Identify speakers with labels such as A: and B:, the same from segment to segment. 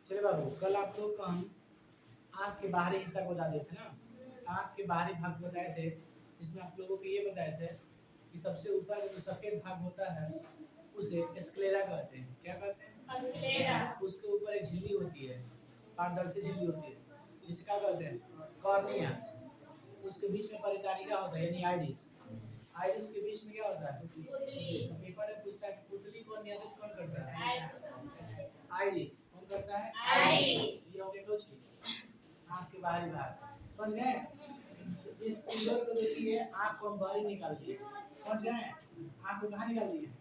A: चलिए बाबू, कल आप लोग को हम आँख के बाहरी हिस्सा को बता देते ना, आँख के बाहरी भाग बताए थे, जिसमें आप लोगों को ये बताए थे कि सबसे ऊपर जो सफेद भाग होता है उसे स्क्लेरा कहते हैं। क्या कहते हैं? स्क्लेरा। उसके ऊपर एक झिल्ली होती है, पारदर्शी झिल्ली होती है, जिसे क्या कहते हैं? कॉर्निया। उसके बीच में परितारिका होता है यानी आइरिस। आइरिस के बीच में क्या होता है? पुतली। पेपर में पूछता है कि पुतली को नियंत्रित कौन करता है? आइरिस। कौन करता है? आइरिस। ये हो गया कुछ आँख के बाहरी भाग। समझ गए? इस फिगर को देखिए, आँख को हम बाहर निकाल दिए। समझ गए? आँख को कहाँ निकाल दिए?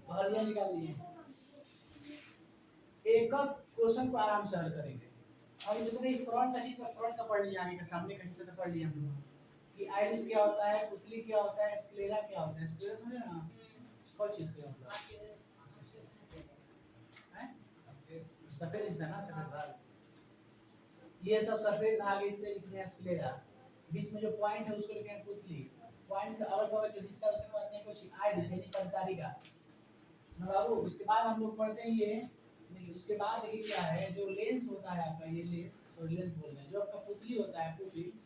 A: बाहर निकाल दिए। एक क्वेश्चन को आराम से हल करेंगे। अब जिसने फ्रंट का चीज फ्रंट का पढ़ लिया, आगे का सामने का हिस्सा तो पढ़ लिया हम लोग कि आइरिस क्या होता है, पुतली क्या होता है, स्क्लेरा क्या होता है। स्क्लेरा समझे ना? कौन चीज क्या मतलब है? सफेद हिस्सा ना, सफेद भाग। ये सब सफेद भाग इसलिए लिखते हैं स्क्लेरा। बीच में जो पॉइंट है उसको लिखते हैं पुतली। पॉइंट का अगल बगल जो हिस्सा उसे कहते हैं कुछ आइरिस यानी परितारिका ना बाबू। उसके बाद हम लोग पढ़ते हैं ये नहीं, उसके बाद देखिए क्या है, जो लेंस होता है आपका, ये लेंस बोल रहे हैं, जो आपका पुतली होता है पुपिल्स,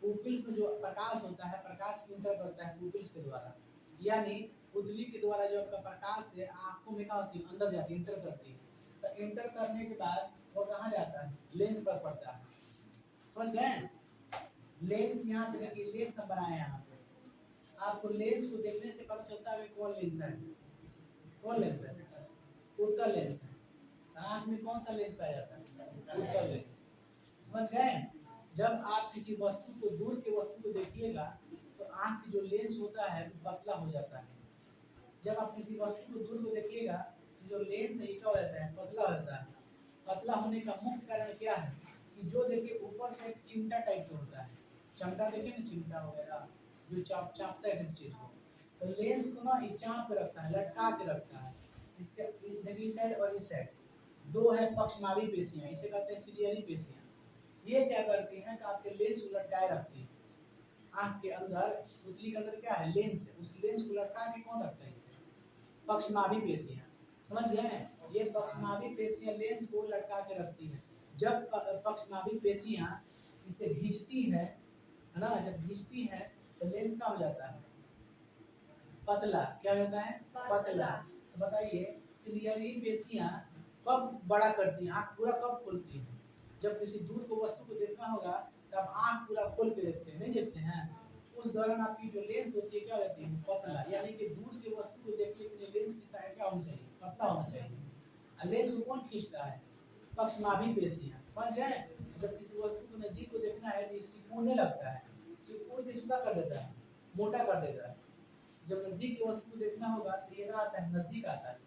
A: पुपिल्स में जो प्रकाश होता है, प्रकाश इंटर करता है पुपिल्स के द्वारा, यानी पुतली के द्वारा जो आपका प्रकाश है आंखों में क्या होती है, अंदर जाती है, इंटर करती है। तो इंटर करने के बाद वो कहाँ जाता है? लेंस पर पड़ता है। समझ गए? लेंस यहाँ पे देखिए, लेंस हम बनाए यहाँ पे। आपको लेंस को देखने से पता चलता है कौन लेंस है। कौन लेंस है? उत्तल लेंस है। आँख में कौन सा लेंस पाया जाता है? उत्तल लेंस। समझ गए? जब आप किसी वस्तु को, दूर के वस्तु को देखिएगा तो आँख की जो लेंस होता है वो पतला हो जाता है। जब आप किसी वस्तु को दूर को देखिएगा तो जो लेंस है क्या हो जाता है? पतला हो जाता है। पतला होने का मुख्य कारण क्या है कि जो देखिए ऊपर से एक चिमटा टाइप का होता है, चिमटा देखिए ना, चिमटा वगैरह जो चापता है किसी चीज को, तो लेंस को ना ये चाप के रखता है, लटका के रखता है। इसके देखिए इस साइड और इस साइड दो है पक्षनाभि पेशियां, इसे कहते हैं सिलियरी पेशियां। ये क्या करती हैं कि आपके लेंस को लटकाए रखती है। आंख के अंदर, पुतली के अंदर क्या है? लेंस है। उस लेंस को लटका के कौन रखता है? इसे पक्षनाभि पेशियां। समझ गए? ये पक्षनाभि पेशियां लेंस को लटका के रखती है। जब पक्षनाभि पेशियां इसे खींचती है ना, जब खींचती है तो लेंस क्या हो जाता है? पतला। क्या हो जाता है? पतला। तो बताइए, सिलियरी पेशियां कब बड़ा करती हैं? आंख पूरा कब खोलती है? जब किसी दूर को वस्तु को देखना होगा तब आंख पूरा खोल के देखते हैं, नहीं देखते हैं? उस दौरान आपकी जो लेंस होती है क्या होती है? पतला। यानी कि दूर के वस्तु को देखने के लिए लेंस की साइज क्या होनी चाहिए? पतला होना चाहिए। और लेंस को कौन खींचता है? पक्षनाभि पेशियां। समझ गए? जब किसी वस्तु को नजदीक को देखना है तो सिकुड़ने लगता है, सिकुड़ के इसका कर देता है, मोटा कर देता है। जब नजदीक की वस्तु को देखना होगा तो ये आता है, नजदीक आता है,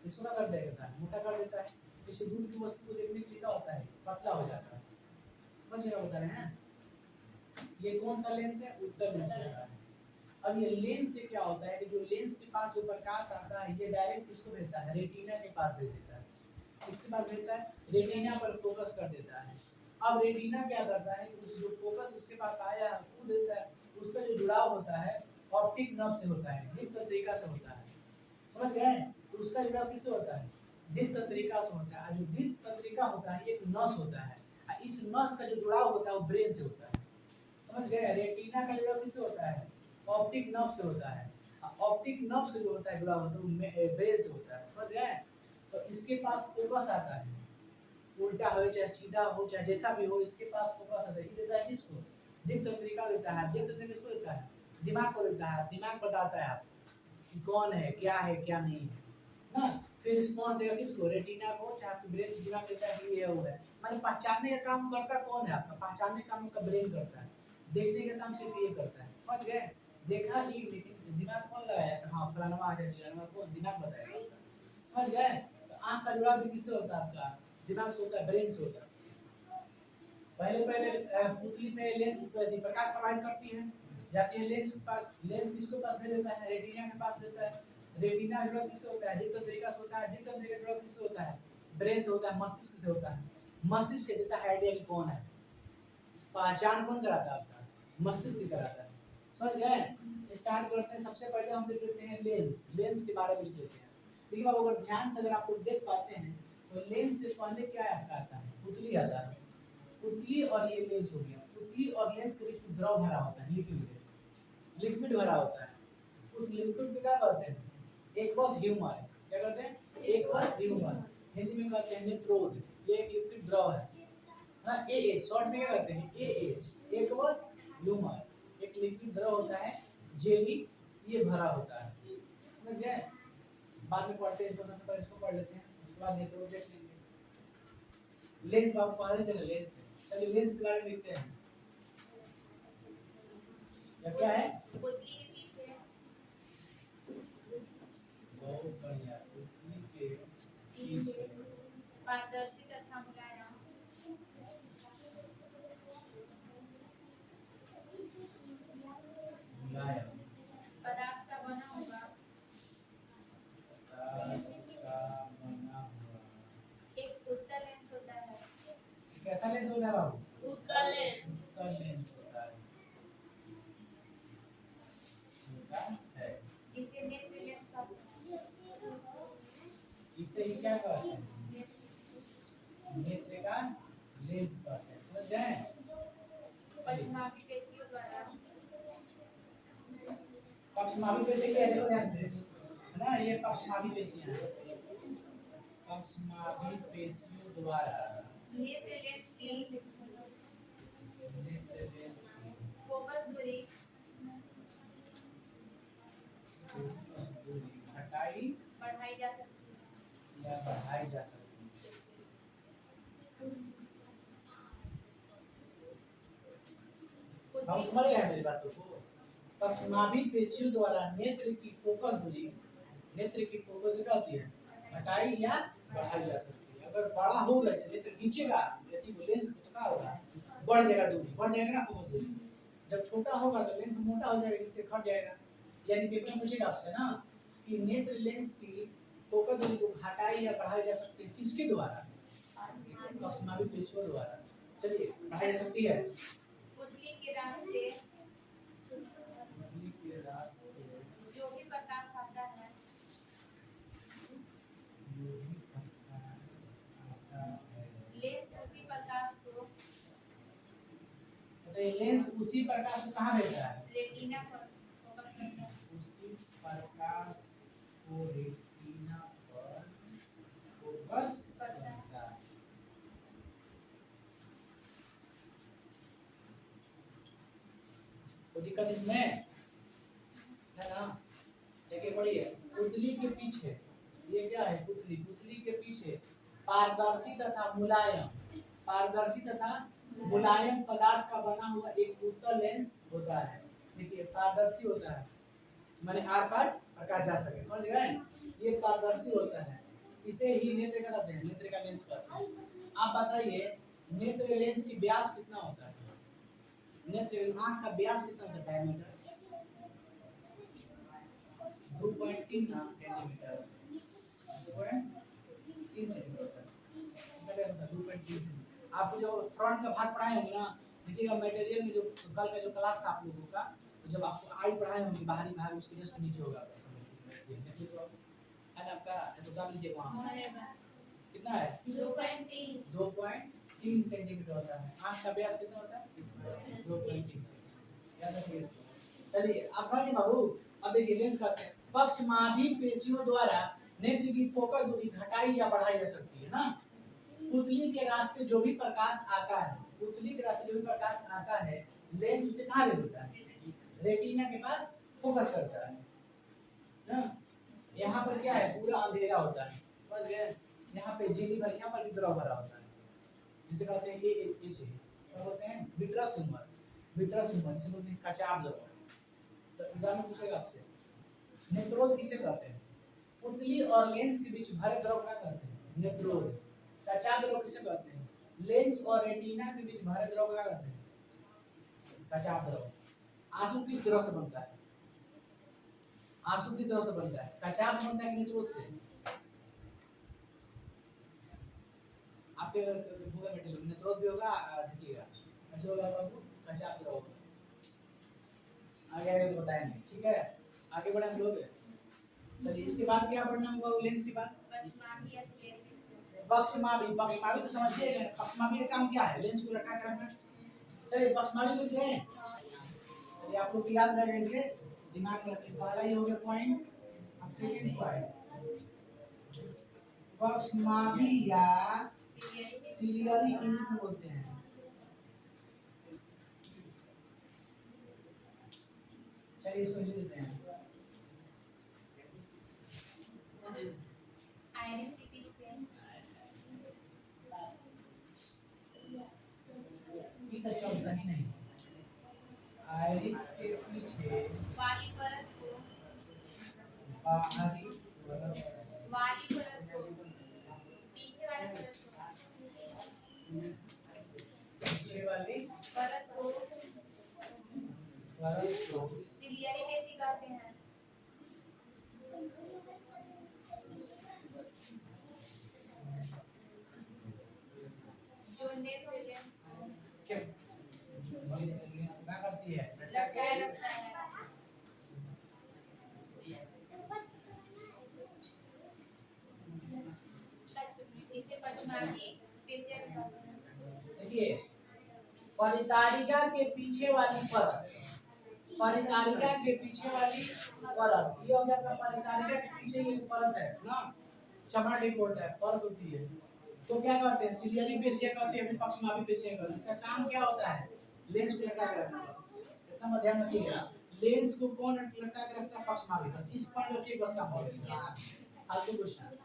A: इसको क्या कर देता है? मोटा कर देता है। किसी दूर की वस्तु को देखने के लिए क्या होता है? पतला हो जाता है। समझ गए बता रहे हैं? ये कौन सा लेंस है? उत्तल लेंस होता है। अब ये लेंस से क्या होता है कि जो लेंस के पास जो प्रकाश आता है ये डायरेक्ट किसको भेजता है? रेटिना के पास भेज देता है। किसके पास भेजता है? रेटिना पर फोकस कर देता है। अब रेटिना क्या करता है कि उस जो फोकस उसके पास आया है वो देता है, उसका जो जुड़ाव होता है ऑप्टिक नर्व से होता है, दीप्त तंत्रिका से होता है। समझ गए? तो उसका जुड़ाव किससे होता है? दीप्त तंत्रिका से होता है। जो दीप्त तंत्रिका होता है एक नस होता है, इस नस का जो जुड़ाव होता है वो ब्रेन से होता है। समझ गए? रेटिना का जुड़ाव किससे होता है? ऑप्टिक नर्व से होता है। ऑप्टिक नर्व से जो होता है जुड़ाव होता है वो ब्रेन से होता है। समझ गए? तो इसके पास फोकस आता है, उल्टा हो चाहे सीधा हो चाहे जैसा भी हो, इसके पास फोकस आता है। ये देता है किसको? दीप्त तंत्रिका देता है। दीप्त तंत्रिका किसको देता है? दिमाग को देता है। दिमाग बताता है आपको कि कौन है, क्या है, क्या नहीं है ना। फिर रिस्पॉन्स देगा किसको? रेटिना को, चाहे आपके ब्रेन दिमाग देता है कि ये हुआ है। माने पहचानने का काम करता कौन है आपका? पहचानने का काम आपका ब्रेन करता है। देखने का काम सिर्फ ये करता है। समझ गए? देखा ही, लेकिन दिमाग कौन लगाया? हाँ फलाना है, चिलाना को दिमाग बताएगा। समझ गए? तो आंख का जुड़ाव भी किससे होता है? आपका दिमाग से होता है, ब्रेन से होता है। पहले पहले पुतली में लेंस प्रकाश प्रोवाइड करती है, जाती है लेंस के पास। लेंस किसके पास भेज देता है? रेटिना के पास देता है। रेटिना जुड़ाव किससे होता है? दीप्त तंत्रिका से होता है। दीप्त तंत्रिका जुड़ाव किससे होता है? ब्रेन से होता है। मस्तिष्क से होता है। मस्तिष्क के देता है आइडिया कि कौन है। पहचान कौन कराता है आपका? मस्तिष्क ही कराता है। समझ गए? स्टार्ट करते हैं। सबसे पहले हम देख लेते हैं लेंस। लेंस के बारे में लिख लेते हैं। देखिए बाबू, अगर ध्यान से अगर आप लोग देख पाते हैं तो लेंस से पहले क्या आपका आता है, पुतली आता है। पुतली और ये लेंस हो गया, पुतली और लेंस के बीच में द्रव भरा होता है, लिक्विड भरा होता है। उस लिक्विड को क्या कहते हैं, एक्वस ह्यूमर। क्या कहते हैं, एक्वस ह्यूमर। हिंदी में कहते हैं नेत्रोद। ये एक लिक्विड द्रव है ना, एएच शॉर्ट में क्या कहते हैं, एएच, एक्वस ह्यूमर। एक लिक्विड द्रव होता है, जेली, ये भरा होता है, समझ गए। बाद में पढ़ते हैं इसको, सबसे पहले इसको पढ़ लेते हैं, उसके बाद नेत्रोद देख लेंगे। लेंस आप पढ़ रहे थे ना, लेंस। चलिए लेंस के बारे में लिखते हैं। क्या है,
B: पुतली के पीछे
A: बहुत बढ़िया, पुतली के पीछे
B: पारदर्शी तथा मुलायम
A: मुलायम
B: पदार्थ का बना हुआ एक उत्तल लेंस होता है।
A: कैसा लेंस होता है बाबू,
B: उत्तल लेंस।
A: उत्तल लेंस होता है,
B: इसे नेत्र लेंस कहते हैं।
A: इसे ही क्या कहते हैं, नेत्र का लेंस कहते हैं, समझ गए।
B: पक्षमापी पेशियों द्वारा
A: पक्षमापी पेशी क्या है, देखो ध्यान से, है ना, ये पक्षमापी पेशियां हैं। पक्षमापी पेशियों द्वारा
B: नेत्र लेंस की
A: नेत्र लेंस की
B: फोकस दूरी
A: हटाई
B: बढ़ाई जा सकती है
A: या बढ़ाई जा सकती है। हम समझ रहे हैं मेरी बात को। पक्षमापी पेशियों द्वारा नेत्र की फोकस दूरी, नेत्र की फोकस दूरी क्या होती है, हटाई या बढ़ाई जा सकती है। अगर बड़ा होगा इसे नेत्र खींचेगा, यदि वो लेंस तो क्या होगा, बढ़ जाएगा दूरी, बढ़ जाएगा ना फोकस दूरी। जब छोटा होगा तो लेंस मोटा हो जाएगा, इससे घट जाएगा। यानी पेपर में पूछेगा आपसे ना कि नेत्र लेंस की फोकस दूरी को घटाई या बढ़ाई जा सकती है, किसके द्वारा, पक्षमापी पेशियों द्वारा। चलिए बढ़ाई जा सकती है।
B: पुतली के रास्ते
A: पुतली के रास्ते
B: जो भी प्रकाश आता है
A: जो भी प्रकाश आता है,
B: लेंस उसी प्रकाश को
A: तो ये लेंस उसी प्रकाश को कहाँ भेजता है,
B: रेटिना पर फोकस करता है।
A: उसी प्रकाश को रेटिना पर फोकस करता है। कोई दिक्कत इसमें है ना। देखिए पढ़िए, पुतली के पीछे, ये क्या है, पुतली, पुतली के पीछे पारदर्शी तथा मुलायम, पारदर्शी तथा मुलायम पदार्थ का बना हुआ एक उत्तल लेंस होता है। देखिए पारदर्शी होता है, माने आर पार प्रकाश जा सके, समझ गए। ये पारदर्शी होता है, इसे ही नेत्र का कहते हैं, नेत्र का लेंस कहते हैं। आप बताइए नेत्र लेंस की व्यास कितना होता है, नेत्र आंख का व्यास कितना होता है, डायमीटर 2.3 सेंटीमीटर, 2.3 सेंटीमीटर, कितना होता है, 2.3 सेंटीमीटर। आपको जो फ्रंट का भाग पढ़ाए होंगे ना, देखिएगा मटेरियल में जो कल का जो क्लास था आप लोगों का, तो जब आपको आई पढ़ाए होंगे बाहरी भाग, उसके जस्ट नीचे होगा देखिए, तो है ना आपका, तो डाल लीजिए वहां कितना है, 2.3 सेंटीमीटर होता है। आंख का व्यास कितना होता है, 2.3 सेंटीमीटर, याद रखिए इसको। चलिए आप पढ़िए बाबू। अब देखिए लेंस कहते हैं पक्षमापी पेशियों द्वारा नेत्र की फोकस दूरी घटाई या बढ़ाई जा सकती है ना। पुतली के रास्ते जो भी प्रकाश आता है, पुतली के रास्ते जो भी प्रकाश आता है, लेंस उसे कहाँ भेज देता है, रेटिना के पास फोकस करता है ना। यहाँ पर क्या है, पूरा अंधेरा होता है, समझ गए। यहाँ पे झिल्ली भर, यहाँ पर भी द्रव भरा होता है, जिसे कहते हैं ये इसे क्या बोलते हैं, विट्रस ह्यूमर, विट्रस ह्यूमर जिसे बोलते हैं कचाप द्रव। तो एग्जाम में पूछेगा आपसे नेत्रोद किसे कहते हैं, पुतली और लेंस के बीच भरे द्रव क्या कहते हैं, नेत्रोद। कचाप द्रव किसे कहते हैं, लेंस और रेटिना के बीच भरे द्रव क्या कहते हैं, कचाप द्रव। आंसू किस द्रव से बनता है, आंसू किस द्रव से बनता है, कचाप से बनता है कि नेत्रोद से। आपके होगा मटेरियल नेत्रोद भी होगा, देखिएगा कैसे होगा बाबू, कचाप द्रव होगा। आगे आगे तो बताया नहीं, ठीक है, आगे बढ़े हम लोग। चलिए इसके बाद क्या पढ़ना होगा, लेंस के बाद
B: पक्षमापी या लेंस
A: पक्षमावी तो समझिए, पक्षमावी का काम क्या है? लेंस को लटका के रखना। चलिए पक्षमावी लिखते हैं, चलिए आप लोग याद रखें, इसे दिमाग में रखिए। पहला ये हो गया पॉइंट। अब सेकंड पॉइंट, पक्षमावी या सीलियरी इंग्लिश में बोलते हैं। चलिए इसको लिख देते हैं।
B: आइरिस के पीछे
A: तो चलता ही नहीं। आइरिस के पीछे
B: वाली परत को
A: बाहरी परत,
B: वाली परत को पीछे वाली परत को
A: पीछे वाली
B: परत को
A: परत को
B: सिलियरी पेशी कहते हैं। जो नेत्र लेंस को
A: क्या करती है?
B: लटकाए रखता है। इसे पक्षमावी पेशियां कहते हैं।
A: देखिए, परितारिका के पीछे वाली परत, परितारिका के पीछे वाली परत, ये हो गया आपका परितारिका के पीछे ये परत है ना, चमड़ा डिप होता है, परत होती है, तो क्या कहते हैं? सिलियरी पेशियां कहते हैं, फिर पक्षमावी पेशियां कहते हैं। इसका काम क्या होता है? लेंस को लटका के रखना, बस इतना ध्यान रखिएगा। लेंस को कौन लटका के रखता है? पक्षमावी। बस इस पॉइंट रखिए, बस का बस फालतू कुछ नहीं।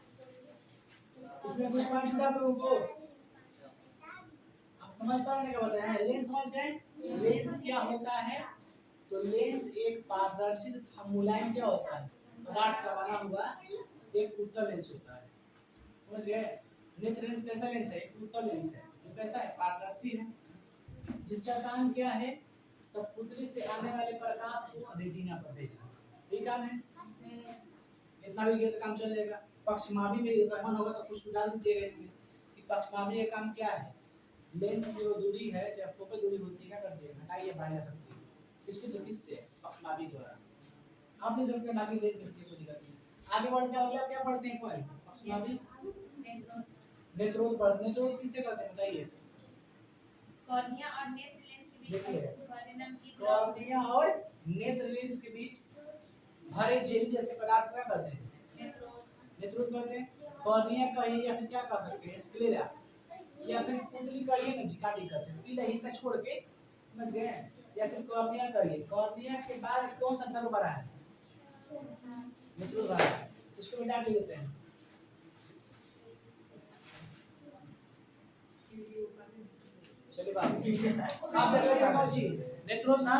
A: इसमें कुछ पॉइंट छूटा आप लोगों को, आप समझ पा रहे क्या बताया है? लेंस समझ गए? लेंस क्या होता है? तो लेंस एक पारदर्शी तथा मुलायम क्या होता है? पदार्थ का बना हुआ एक उत्तल लेंस होता है। समझ गए? नेत्र लेंस कैसा लेंस है? एक उत्तल लेंस है जो कैसा है? पारदर्शी है, जिसका काम क्या है? तो पुतली से आने वाले प्रकाश को रेटिना पर भेजना, यही काम है। इतना भी ये काम चल जाएगा। पक्षमावी में रमन होगा तो कुछ डाल दीजिएगा इसमें कि पक्षमावी का काम क्या है? लेंस की जो दूरी है, जब फोकल दूरी होती है, क्या कर दिया? घटाइए बढ़ा जा सकती है। किसकी? तो किससे? पक्षमावी द्वारा। आप नहीं जानते नाभि लेंस मिलती है, कोई दिक्कत नहीं। आगे बढ़ क्या हो गया? क्या पढ़ते हैं? पॉइंट पक्षमावी नेत्रोद पढ़ते हैं। नेत्रोद किससे करते हैं बताइए?
B: कॉर्निया और नेत्र लेंस के बीच परिणाम की
A: कॉर्निया और नेत्र लेंस के बीच भरे जेली जैसे पदार्थ क्या करते हैं? नेत्रोद कहते हैं। कॉर्निया कहिए या फिर क्या कह सकते हैं? स्क्लेरा, या फिर पुतली कहिए ना, जिका दिक्कत है, पीला हिस्सा छोड़ के, समझ गए? या फिर कॉर्निया कहिए। कॉर्निया के बाद कौन सा नर्व बड़ा है? नेत्रोद बड़ा है। इसको मिटा के लेते हैं। चलिए बात आप देख लेते हैं कौन सी? नेत्रोद ना,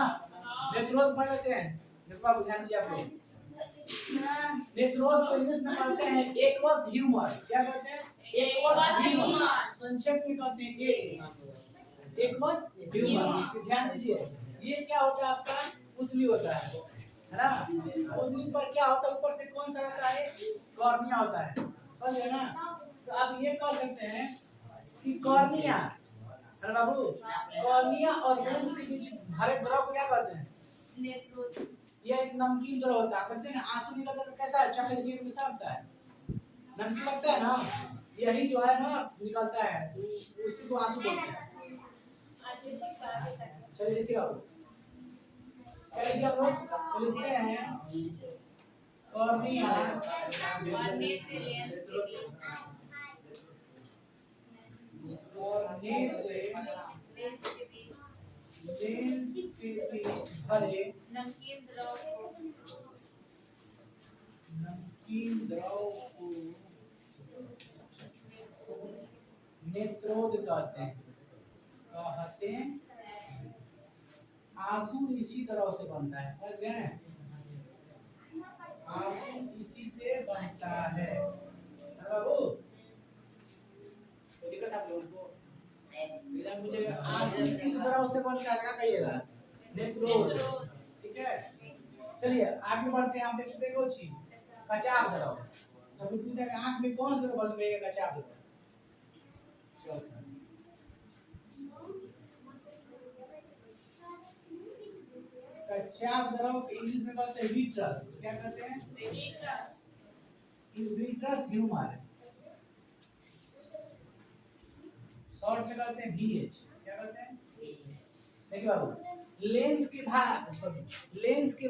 A: नेत्रोद पढ़ लेते हैं। देखो आप ध्यान दीजिए आप लोग। नेत्रोद को इंग्लिश में कहते हैं एक्वस ह्यूमर। क्या कहते हैं? Aqueous humour. संक्षेप में कहते हैं एक्वस ह्यूमर। ध्यान दीजिए, ये क्या होता है? आपका पुतली होता है ना? पुतली पर क्या होता है? ऊपर से कौन सा रहता है? कॉर्निया होता है, समझ गए ना? तो आप ये कह सकते हैं कि कॉर्निया है बाबू, कॉर्निया और लेंस के बीच भरे द्रव को क्या कहते हैं?
B: नेत्रोद।
A: ये एक नमकीन द्रव होता है। कहते हैं ना, आंसू निकलता है तो कैसा है? चॉकलेट की कैसा लगता है? नमकीन लगता है ना? यही जो है ना निकलता है, तो उसी को आंसू बोलते हैं। चलिए देखिए आप क्या आप लोग लिखते हैं? कॉर्निया
B: और नेत्र लेंस के बीच
A: और नेत्र
B: लेंस के बीच
A: लेंस के बीच भरे
B: नमकीन द्रव को नेत्रोद
A: कहते हैं। आंसू इसी तरह से बनता है, समझ गए? आंसू इसी से बनता है बाबू। कोई दिक्कत आप लोगों को? एग्जाम पूछेगा आंसू किस तरह से बनता है, क्या कहिएगा? नेत्रोद। ठीक है, चलिए आगे बढ़ते हैं। आप देखते हैं कोची कचाव द्रव। तो फिर पूछेगा आंख में कौन सा द्रव बनता? कचाव द्रव। कचाव द्रव इंग्लिश में कहते हैं विट्रस। क्या कहते हैं? Vitreous humour. शॉर्ट में कहते हैं VH। क्या कहते हैं? देखिए बाबू, लेंस के बाद सॉरी लेंस के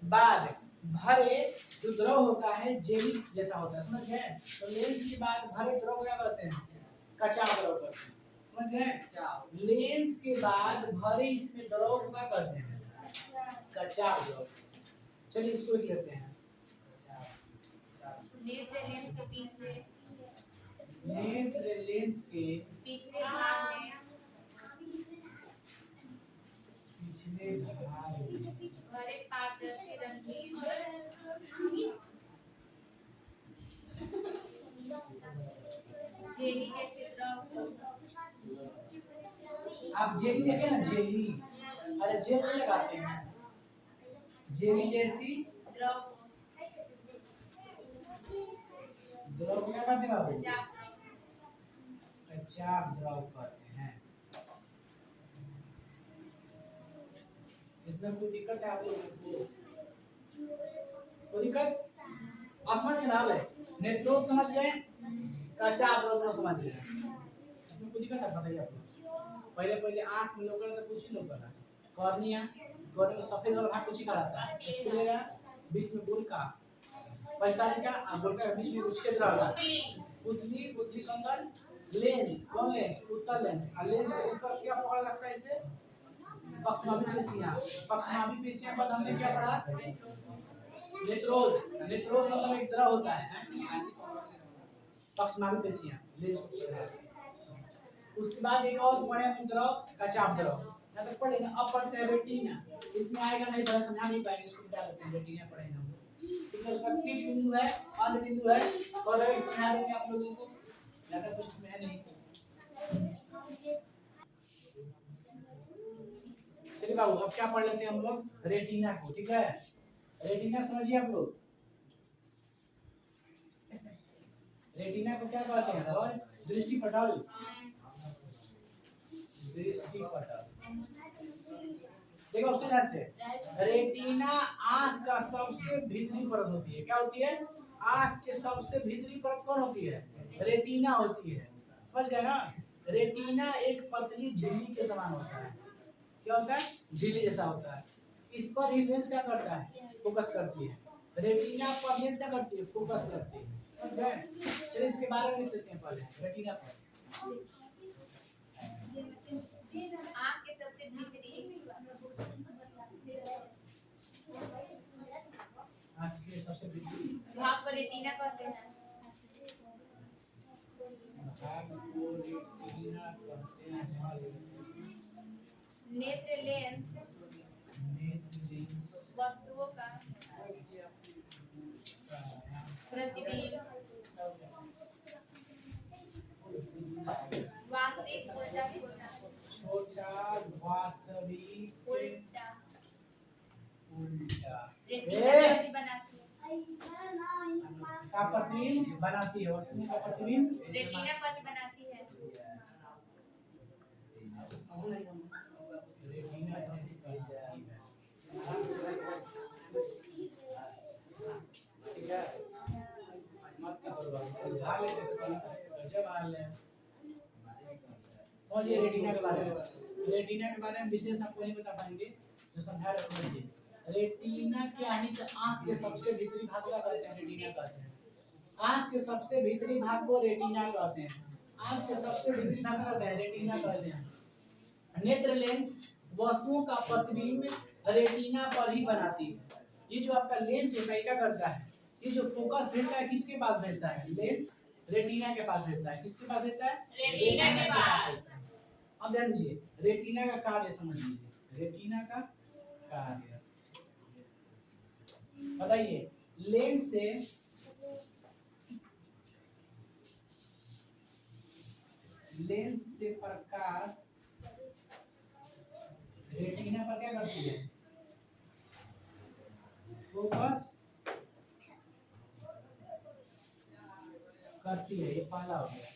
A: बाद भरे जो द्रव होता है जेली जैसा होता है, समझ गए? तो लेंस के बाद भरे द्रव को क्या कहते हैं? कचाव द्रव कहते हैं, समझ गए? लेंस के बाद भरे इसमें द्रव को क्या कहते हैं? कचाव द्रव। चलिए इसको लिख लेते हैं।
B: नेत्र लेंस के पीछे
A: नेत्र लेंस के
B: पिछले भाग में
A: पिछले भाग में
B: भरे पारदर्शी रंगीन जेली जैसे द्रव
A: आप जेली देखे ना, जेली, अरे जेल नहीं लगाते हैं, जेली जैसी
B: द्रव
A: द्रव को क्या कहते हैं बाबू?
B: कचाव
A: कचाव द्रव कहते हैं। इसमें कोई दिक्कत है आप लोगों को? कोई दिक्कत? समझ में ना आवे? नेत्रोद समझ गए, कचाव द्रव समझ गए, इसमें कोई दिक्कत है? बताइए आप लोग। पहले आंख में लोकल तो कुछ ही लोकल है, कॉर्निया में सफेद वाला भाग कुछ ही कहलाता है, स्क्लेरा बीच में गोल का, परिकारिका और गोल का बीच में कुछ क्षेत्र रहता है, पुतली कंगन, लेंस, कौन लेंस? उत्तल लेंस। और लेंस के ऊपर क्या पकड़ रखता है इसे? पक्षनाभि पेशियां पर हमने क्या पढ़ा? नेत्रोद मतलब एक द्रव होता है, पक्षनाभि पेशियां लेंस को पकड़ रखती है। उसके बाद एक और पढ़े हम द्रव, कचाव द्रव। ना तो पढ़े ना, अब पढ़ते हैं रेटिना। इसमें आएगा नहीं, पढ़ा समझा नहीं पाएंगे, इसको क्या लेते हैं? रेटिना पढ़ेंगे हम, ठीक है? उसका पीठ बिंदु है, अंत बिंदु है, और एक समझा देंगे आप लोगों को, ज्यादा कुछ में है नहीं। चलिए बाबू, अब क्या पढ़ लेते हैं हम लोग? रेटिना को, ठीक है? रेटिना समझिए आप लोग, रेटिना को क्या कहते हैं? दृष्टि पटल। देखो उसके साथ से रेटिना आंख का सबसे भीतरी परत होती है। क्या होती है? आंख के सबसे भीतरी परत कौन होती है? रेटिना होती है, समझ गए ना? रेटिना एक पतली झिल्ली के समान होता है। क्या होता है? झिल्ली जैसा होता है। इस पर ही लेंस क्या करता है? फोकस करती है। रेटिना पर लेंस क्या करती है? फोकस करती है, समझ गए? चलिए इसके बारे में लिख लेते हैं पहले, रेटिना पर।
B: आँख के सबसे भीतरी
A: आँख के सबसे भीतरी
B: भाग को रेटिना कहते हैं।
A: भाग को रेटिना कहते हैं।
B: नेत्र लेंस वस्तुओं का प्रतिबिंब वास्तविक
A: छोटा वास्तविक
B: उल्टा
A: रेटिना
B: बनाती है।
A: का प्रतिबिंब बनाती है, वस्तु का प्रतिबिंब
B: रेटिना पर बनाती है।
A: रेटिना ठीक है? मत करो, समझा लेते तो गजब हाल है। समझिए रेटिना के बारे में, रेटिना के बारे में विशेष आपको नहीं बता पाएंगे, जो समझा रहे समझिए। रेटिना क्या है? तो आंख के सबसे भीतरी भाग को कहते हैं रेटिना कहते हैं। आंख के सबसे भीतरी भाग को रेटिना कहते हैं। आंख के सबसे भीतरी भाग को रेटिना कहते हैं। नेत्र लेंस वस्तुओं का प्रतिबिंब रेटिना पर ही बनाती है। ये जो आपका लेंस होता है क्या करता है? ये जो फोकस भेजता है किसके पास भेजता है? लेंस रेटिना के पास भेजता है। किसके पास भेजता है?
B: रेटिना के पास।
A: अब ध्यान दीजिए, रेटिना का कार्य समझ लीजिए। रेटिना का कार्य बताइए। लेंस से प्रकाश रेटिना पर क्या करती है? फोकस करती है। ये पहला हो गया।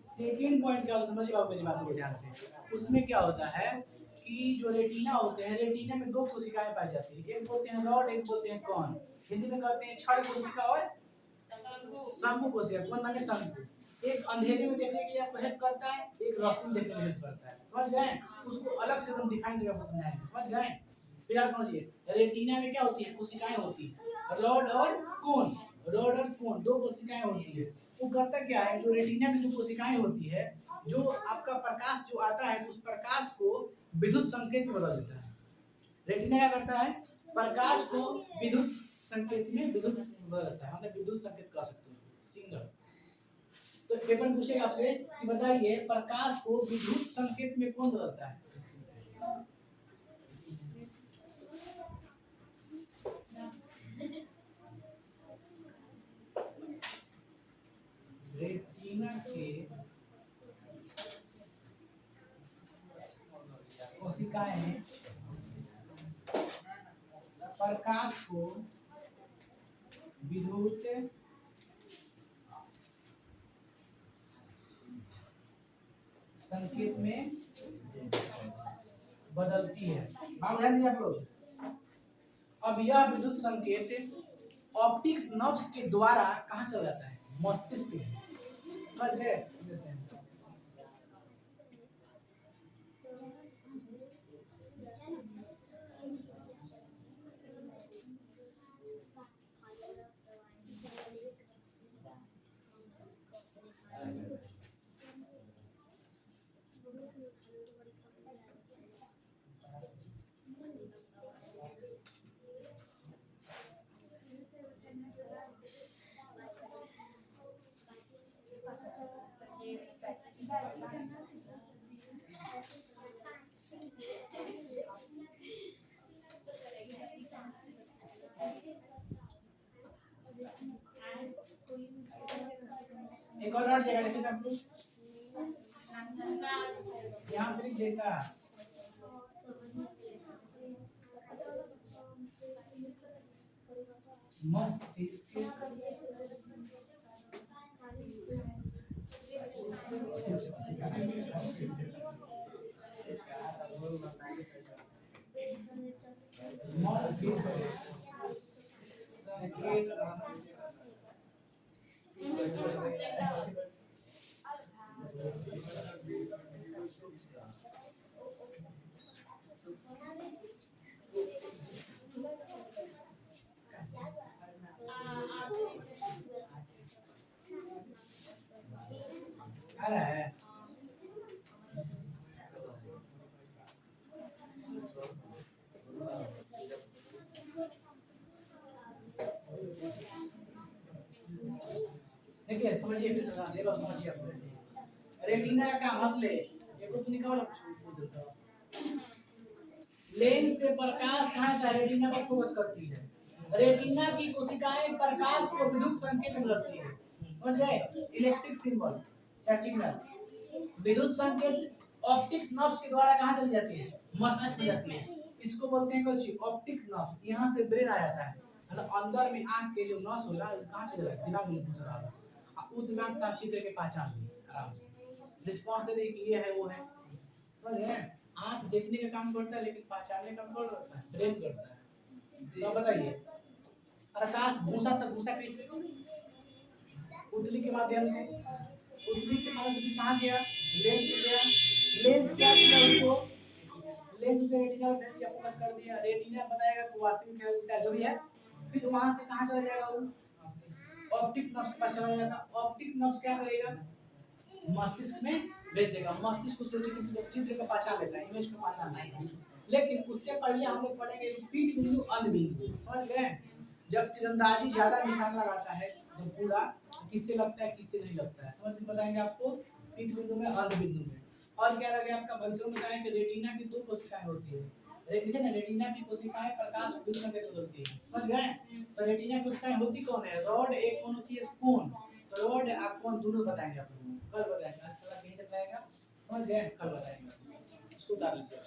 A: सेकेंड पॉइंट क्या होता है? समझिए बाबू मेरी बात को ध्यान से। उसमें क्या होता है कि जो रेटिना होते हैं, रेटिना में दो कोशिकाएं पाई जाती है। एक बोलते हैं रॉड, एक बोलते हैं कॉन। हिंदी में कहते हैं क्षण कोशिका और शंकु कोशिका। कौन माने? शंकु। एक अंधेरे में देखने के लिए आपको हेल्प करता है, एक रोशनी देखने में हेल्प करता है। समझ गए? उसको अलग से हम डिफाइन करके आपको समझाएंगे। समझ गए? फिर आप समझिए, रेटिना में क्या होती है? कोशिकाएं होती है, रॉड और कोन। रॉड और कोन दो कोशिकाएं होती है। वो करता क्या है, जो रेटिना में जो कोशिकाएं होती है, जो आपका प्रकाश जो आता है तो उस प्रकाश को विद्युत संकेत में बदल देता है। रेटिना क्या करता है? प्रकाश को विद्युत संकेत में विद्युत बदल देता है, मतलब विद्युत संकेत कह सकते हो, सिग्नल। तो पेपर पूछेगा आपसे कि बताइए प्रकाश को विद्युत संकेत में कौन बदलता है? रेटिना के कोशिकाएं प्रकाश को विद्युत संकेत में बदलती है। बात ध्यान दीजिए आप लोग। अब यह विद्युत संकेत ऑप्टिक नर्व्स के द्वारा कहाँ चला जाता है? मस्तिष्क में। समझ गए? एक और जगह देखिए आप लोग, यहाँ पे देखा मस्तिष्क आ रहा है। देखिए समझिए, फिर समझा दे लो, समझिए आप। रेटिना का काम हंस ले, एक तो निकाल लेंस से प्रकाश कहाँ जाता है? रेटिना पर फोकस करती है। रेटिना की कोशिकाएं प्रकाश को विद्युत संकेत में बदलती है। समझ गए? इलेक्ट्रिक सिंबल या सिग्नल विद्युत संकेत ऑप्टिक नर्व्स के द्वारा कहाँ चली जाती है? मस्तिष्क में जाती है। इसको बोलते हैं कुछ ऑप्टिक नर्व्स। यहाँ से ब्रेन आ जाता है, मतलब अंदर में आंख के जो नस होला कहाँ चले जाता है? दिमाग में घुस रहा है। वो दिमाग का चित्र के पहचान ली आराम से, रिस्पांस दे दे कि ये है वो है। समझ गए? आंख देखने का काम करता है, लेकिन पहचानने का काम करता है ब्रेन करता है। तो बताइए प्रकाश भूसा तक भूसा कैसे? उतली के माध्यम से, उतली के माध्यम से कहाँ गया? लेंस में गया। लेंस क्या किया उसको? लेंस उसे रेटिना पे भेज दिया, फोकस कर दिया। रेटिना बताएगा कि वास्तविक क्या जो भी है। फिर वहां से कहाँ चला जाएगा वो? ऑप्टिक नर्व्स के पास चला जाएगा। ऑप्टिक नर्व्स क्या करेगा? मस्तिष्क में भेज देगा। मस्तिष्क को चित्र का पहचान लेता है, इमेज को पहचान नहीं है। लेकिन उससे पहले हम लोग पढ़ेंगे पीठ बिंदु अंध बिंदु। समझ गए? जब तीरंदाजी ज्यादा निशान लगाता है तो पूरा किससे लगता है किससे नहीं लगता है, समझ के बताएंगे आपको। पीठ बिंदु में, अंध बिंदु में। और क्या लगे आपका बंधुओं में बताएं कि रेटिना की दो कोशिकाएं होती है। रेटिना की कोशिकाएं प्रकाश विद्युत संकेत बदलती है। समझ गए? तो रेटिना की कोशिकाएं होती कौन है? रॉड, एक कौन होती है? कोन। तो रॉड और कोन दोनों बताएंगे आप लोगों को, कल बताएंगे। आज थोड़ा कहीं तक आएगा, समझ गए? कल बताएंगे, इसको डाल लीजिए।